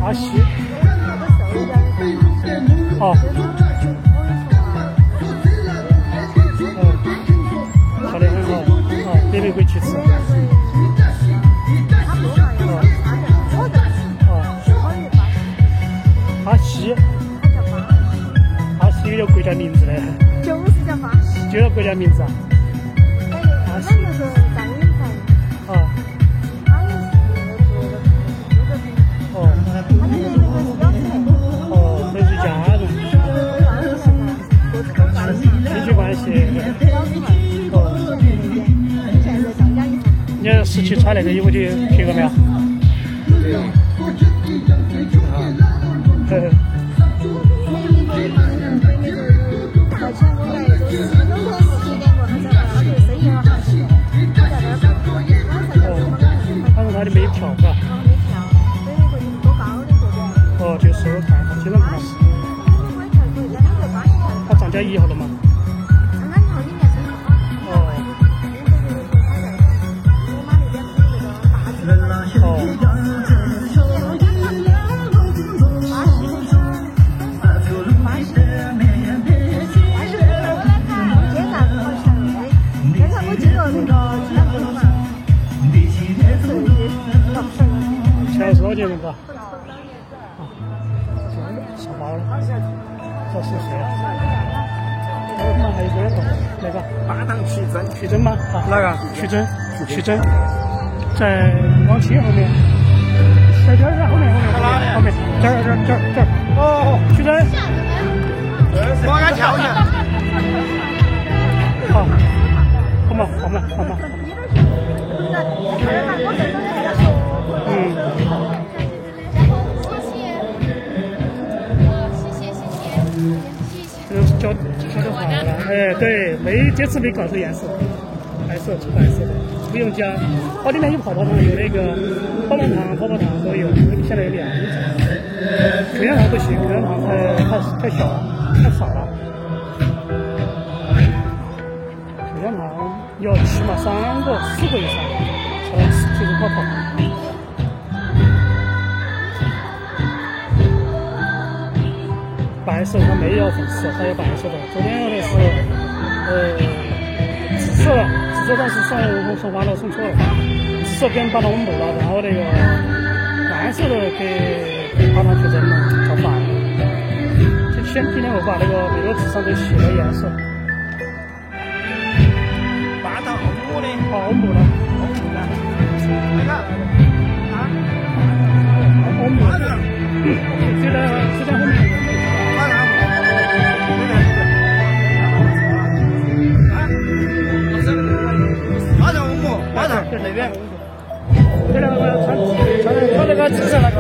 巴西。哦。烤得很好，别人会去吃。巴西。巴西有国家名字的。就是叫巴西。就叫国家名字啊。巴西。那就是张永才。哦。他也是哦。他的那个是标准。哦，那是家人。亲戚关系。哦。现在上家以后。你17穿那个衣服去贴过没有？对。但是他的没票是吧？没票，所以会多高的这个。哦，就是我看他经常看。他涨价以后了吗？钱是多少钱那个？上包了，这是谁啊？我看还有这个那个8档曲珍吗？哪个？曲珍，在往期后面，这儿后面，这儿。哦，曲珍。我敢跳下。好，好嘛。教的好了，哎，对，这次没搞成颜色，白色的，不用加。哦，里面有泡泡糖，有那个泡泡糖都有，现在有2种。口香糖不行，口香糖太小了，太少了。口香糖要起码3个、4个以上才能做成泡泡。白色它没有粉色，它有白色的。昨天用的是紫色但是送完了，送错了。紫色跟巴拿温布了，然后那个蓝色的给巴拿去蒸了，炒饭了。今天我把那个纸上都写了颜色。8档欧姆的。欧姆的。欧姆的。就在后面。在那边，这两个穿那个紫色那个。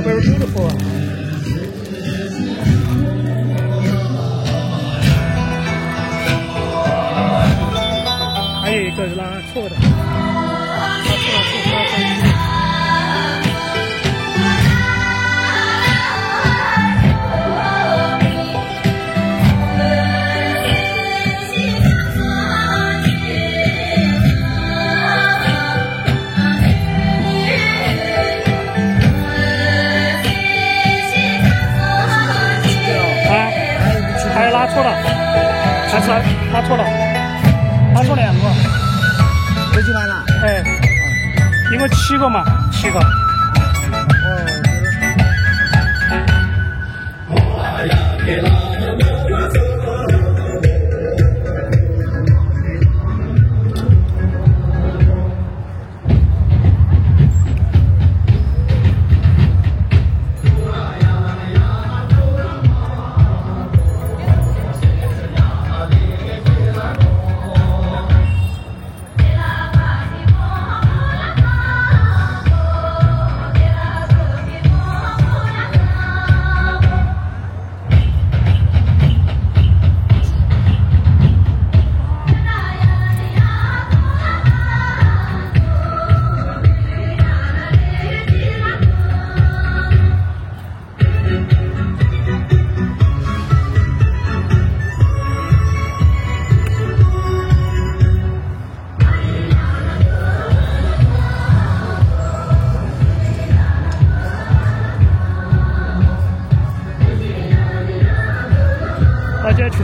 Very beautiful. 还有一个是拉错的，还拉错了，还是拉错了。拉错2个，回去完了。哎，因为7个嘛，7个。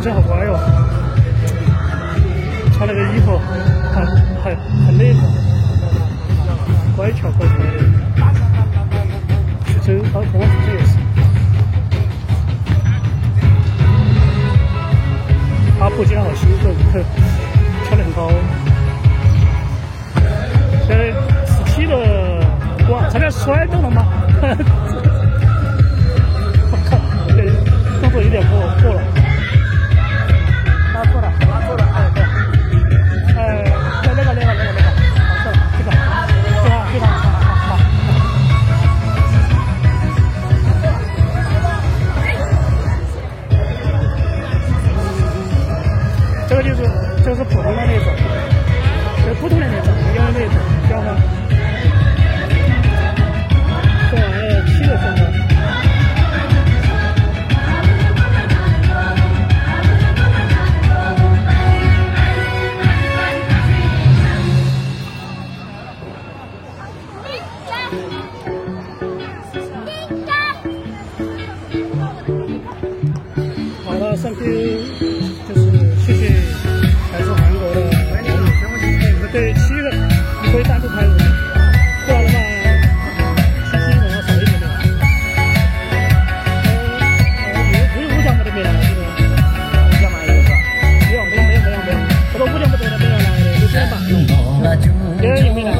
真好乖哟，穿那个衣服很那个，乖巧乖巧的。真好，同样这也是。阿婆今天好兴奋，跳得很高。现在17的，哇，差点摔到了吗？我靠，对，动作有点过了。拉错了，哎，那个，好错了，这个，好。这个是普通的那种，这是普通的那种，因为那种叫什么？这玩意儿7个分钟。好了，thank you，就是谢谢来自韩国的网友，对7个，你可以单独拍5个，不然的话信息可能少一点点。5奖没得没了，这个5奖没有是吧？没有，我都5奖不得了，没有了，6点半，别人也没了，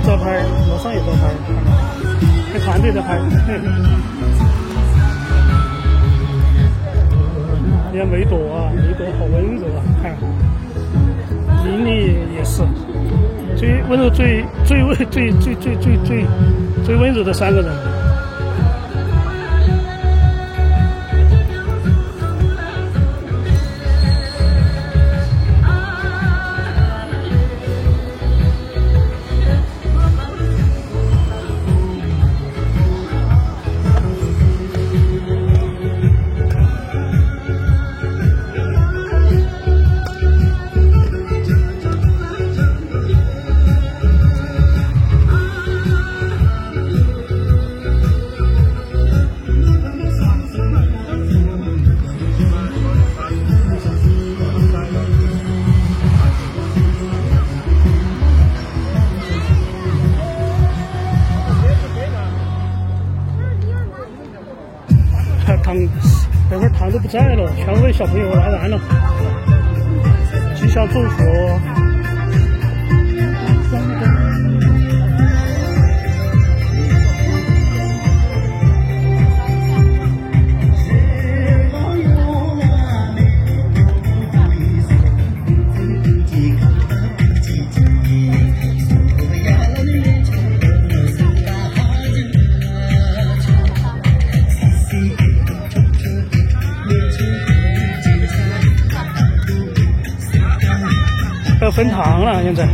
在拍，楼上也在拍，跟团队在拍。你看梅朵啊，梅朵好温柔啊，看，琳琳也是，最温柔、最温柔的3个人。等会儿糖都不在了，全为小朋友拿完了，吉祥祝福。分糖了，现在。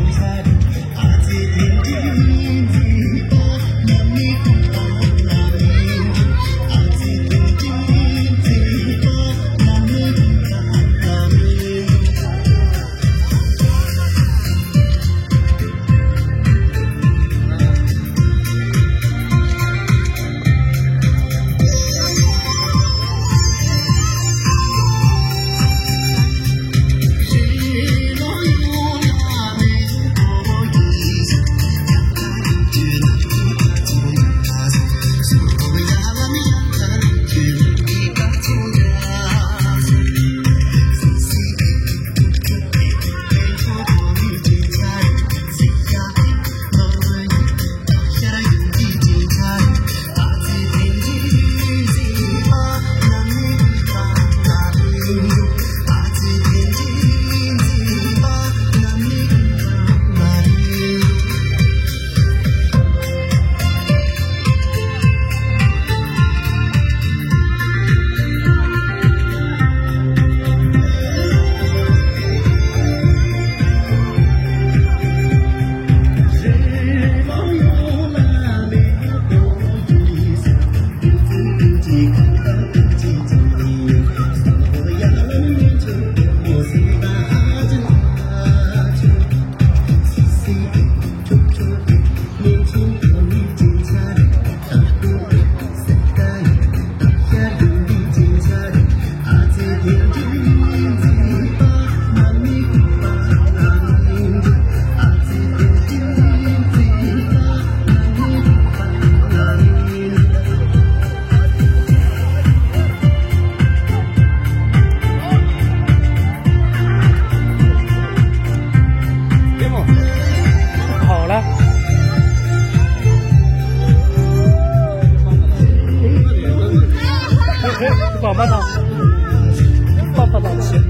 棒棒糖，棒棒糖吃。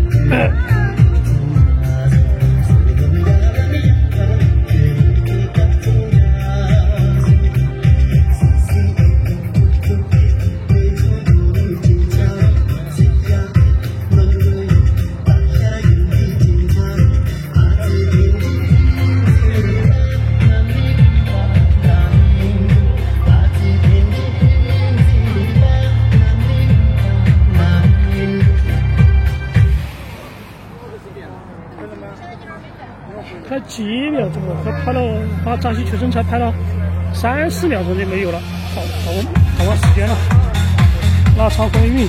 才几秒钟了，才拍了，把闸西全程才拍了3-4秒钟就没有了，好长时间了，拉长风韵。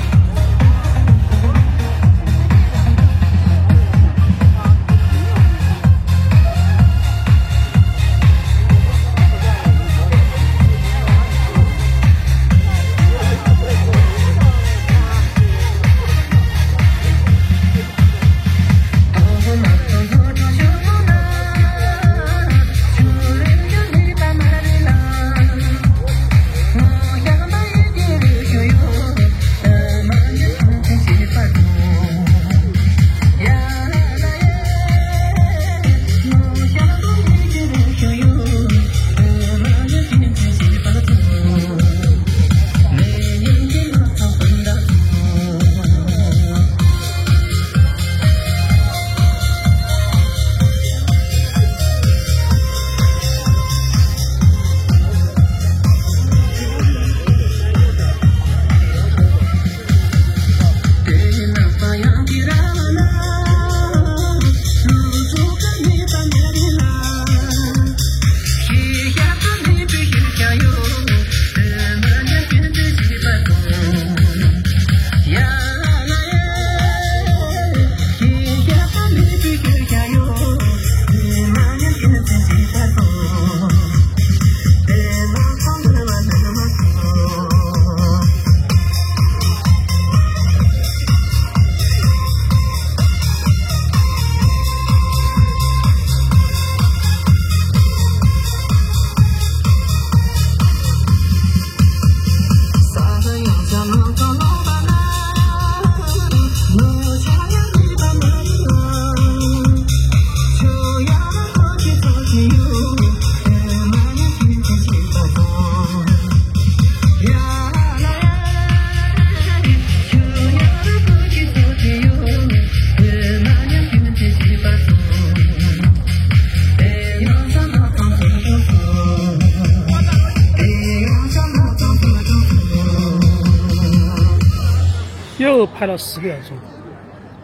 有排了4个要钟，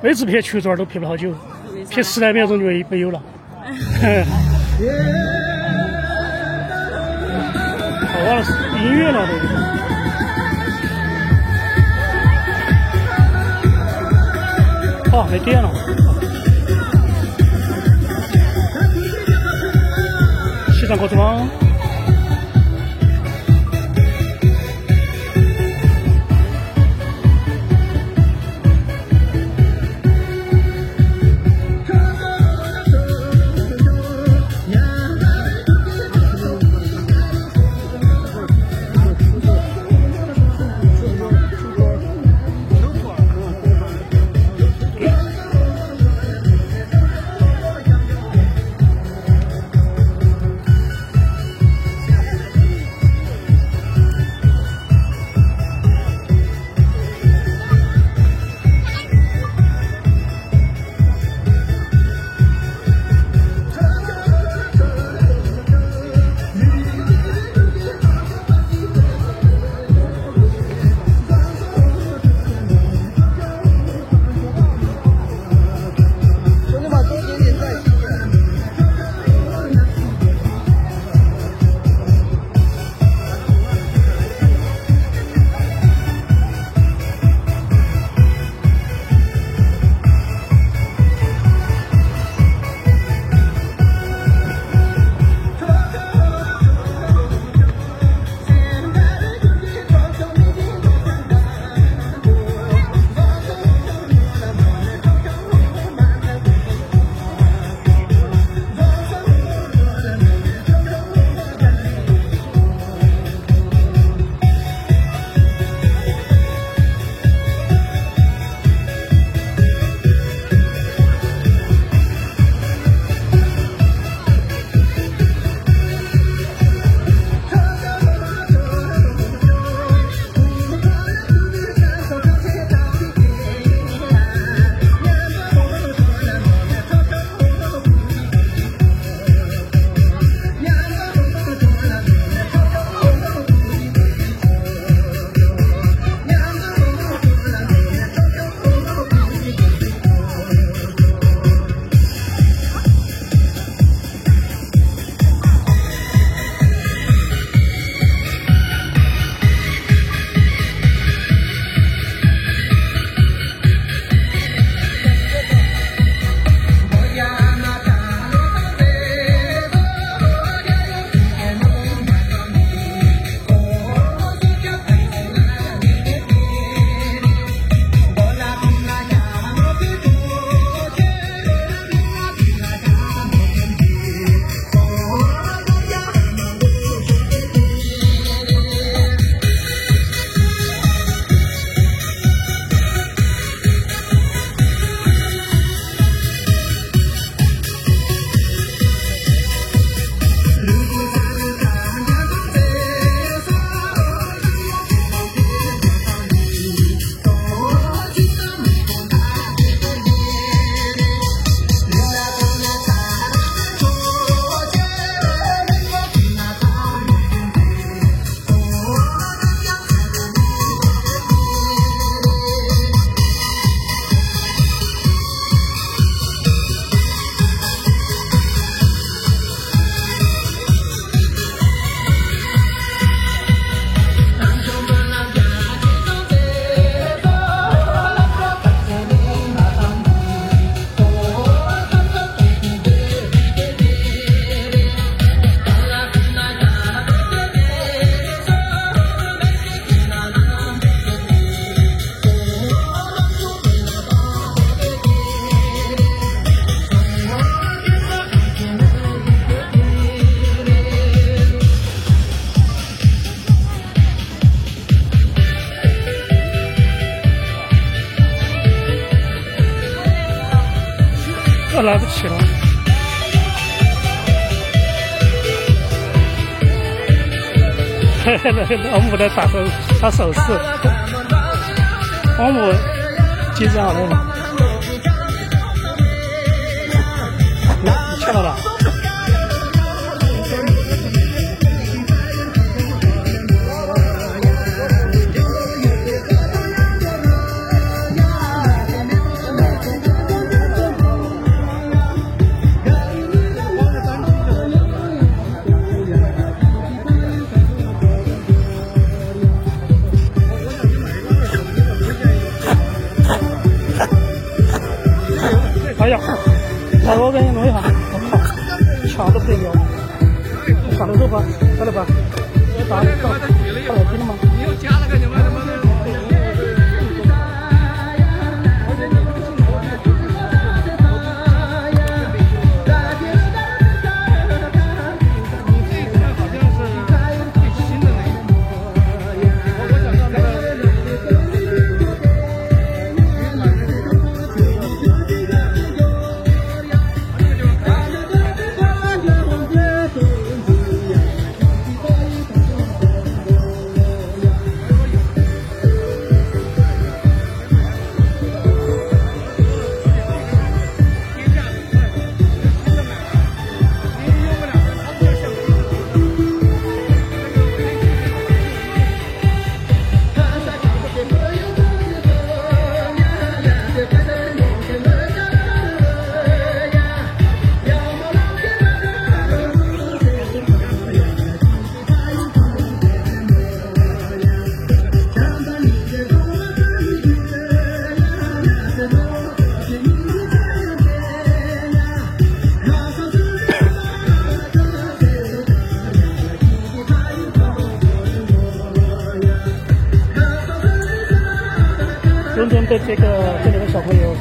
每次拍曲子都拍不好久，拍10来秒钟就没有了。好忘了是音乐了都。哦，没电了。西藏高速吗？我来不及了。老母在打手势，老母紧张了嘛？你看到了？呀，来，我给你弄一下。我靠，强的不得了！上头手吧，晓得吧？打了听了吗？你又加了个什么？伦敦的这里的小朋友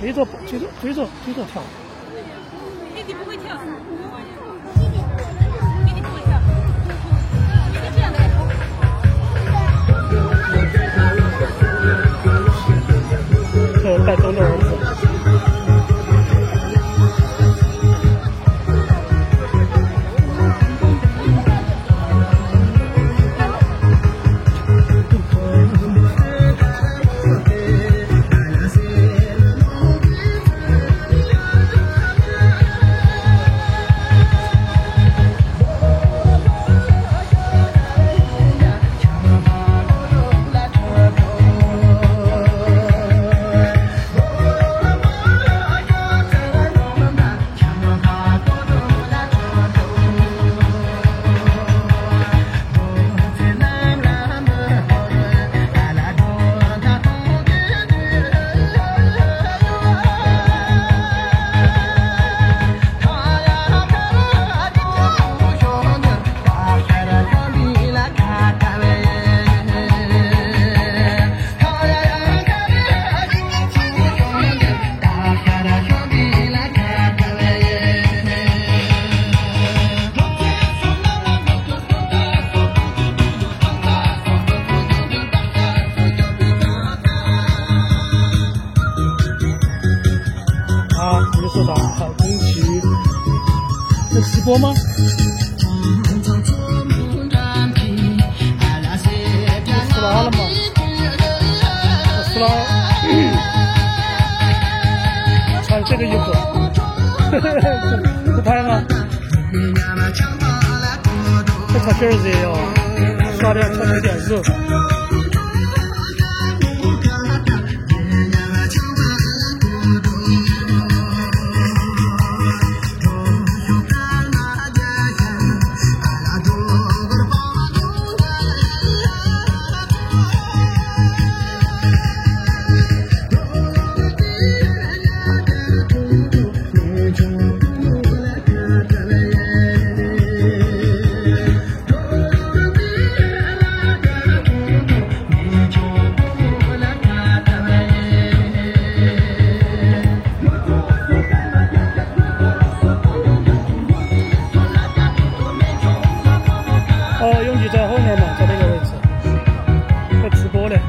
追着跳。弟弟不会跳，弟弟不会跳，弟弟这样的。带灯的儿子。说啥？好东西，这直播吗？死拉了吗？死拉，穿这个衣服，不拍吗？这小辫子也要刷掉，穿有点肉。拥挤在后面嘛，在那个位置，在直播嘞。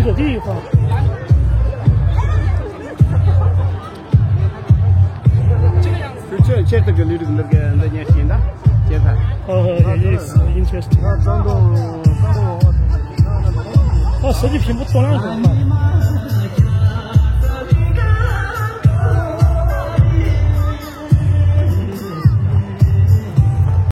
个地方。这个女的那个人家新的接菜。也是 interesting。哦，设计屏幕多两个。